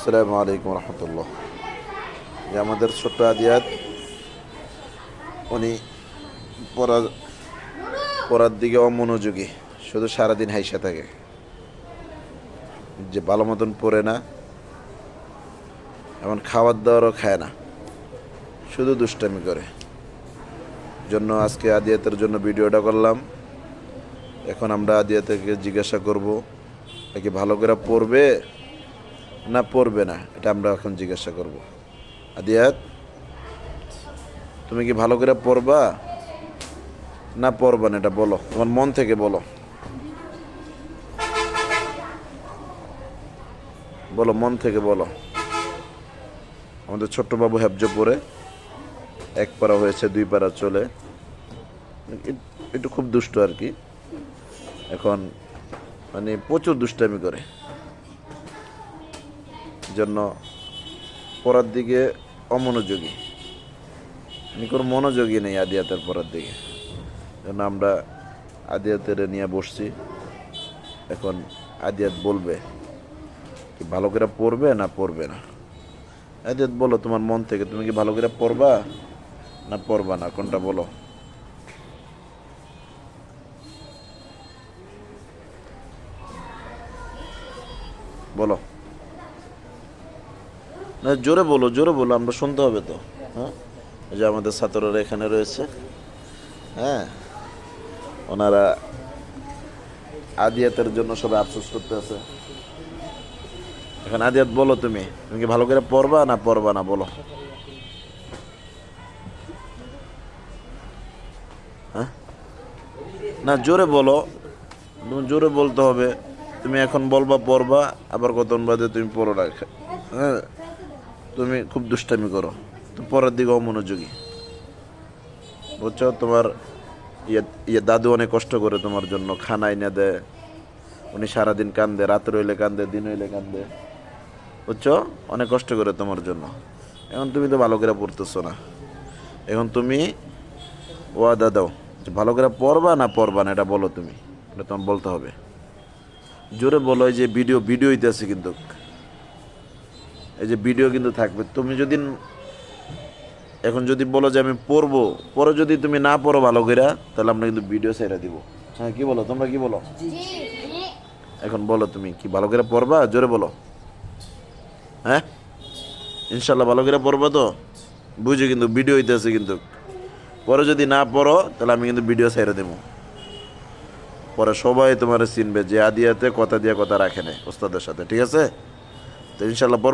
আসসালামু আলাইকুম রহমতুল্লাহ। যে আমাদের ছোট্ট আদিয়াত, উনি পড়ার পড়ার দিকে অমনোযোগী, শুধু সারাদিন হাইসা থাকে, যে ভালো মতন পড়ে না, এমন খাবার দাবারও খায় না, শুধু দুষ্টামি করে। জন্য আজকে আদিয়াতের জন্য ভিডিওটা করলাম। এখন আমরা আদিয়াতকে জিজ্ঞাসা করব, কি ভালো করে পড়বে না পড়বে না, এটা আমরা এখন জিজ্ঞাসা করব। আদিয়াত, তুমি কি ভালো করে পড়বা না পড়বা না, এটা বলো, তোমার মন থেকে বলো, বলো, মন থেকে বলো। আমাদের ছোট্ট বাবু হেফজ পড়ে, এক পারা হয়েছে, 2 পারা চলে, একটু খুব দুষ্ট আর কি। এখন মানে প্রচুর দুষ্টামি করে, জন্য পড়ার দিকে অমনোযোগী, কোনো মনোযোগী নেই আদিয়াতের পড়ার দিকে। জন্য আমরা আদিয়াতের নিয়ে বসছি। এখন আদিয়াত বলবে কি ভালো করে পড়বে না পড়বে না। আদিয়াত বলো তোমার মন থেকে, তুমি কি ভালো করে পড়বা না পড়বা না, কোনটা বলো। বলো না, জোরে বলো, জোরে বলো, আমরা শুনতে হবে তো। হ্যাঁ, এই যে আমাদের ছাত্ররা এখানে রয়েছে, হ্যাঁ, ওনারা আদিয়াতের জন্য সবাই আফসোস করতে আছে। এখন আদিয়াত বলো, তুমি তুমি কি ভালো করে পড়বা না পড়বা না, বলো। হ্যাঁ, না জোরে বলো, তুমি জোরে বলতে হবে। তুমি এখন বলবা পড়বা, আবার কতক্ষণ বাদে তুমি পড়ো না। হ্যাঁ, তুমি খুব দুষ্টামি করো, তুমি পড়ার দিকে অমনোযোগী, বুঝছো। তোমার দাদু অনেক কষ্ট করে তোমার জন্য, খানা এনে দেয়, উনি সারাদিন কান্দে, রাত্রে হইলে কান্দে, দিন হইলে কান্দে, বুঝছো, অনেক কষ্ট করে তোমার জন্য। এখন তুমি তো ভালো করে পড়তেছো না। এখন তুমি ওয়াদা দাও যে ভালো করে পড়বা না পড়বা না, এটা বলো তুমি, এটা তোমার বলতে হবে। জোরে বলো। এই যে ভিডিও হইতেছে কিন্তু, এই যে ভিডিও কিন্তু থাকবে। তুমি যদি এখন যদি বলো যে আমি পড়বো, পরে যদি তুমি না পড়ো ভালো করে, তাহলে আমরা কিন্তু ভিডিও ছেড়ে দিব। হ্যাঁ, কি বলো তোমরা, কি বলো? এখন বলো তুমি কি ভালো করে পড়বা, জোরে বলো। হ্যাঁ, ইনশাল্লাহ ভালো করে পড়বা তো, বুঝো, কিন্তু ভিডিও হইতেছে কিন্তু। পরে যদি না পড়ো তাহলে আমি কিন্তু ভিডিও ছেড়ে দেবো। পরে সবাই তোমার চিনবে যে আদিয়াতে কথা দিয়ে কথা রাখে না ওস্তাদের সাথে, ঠিক আছে? তো ইনশাল্লাহ পড়বা।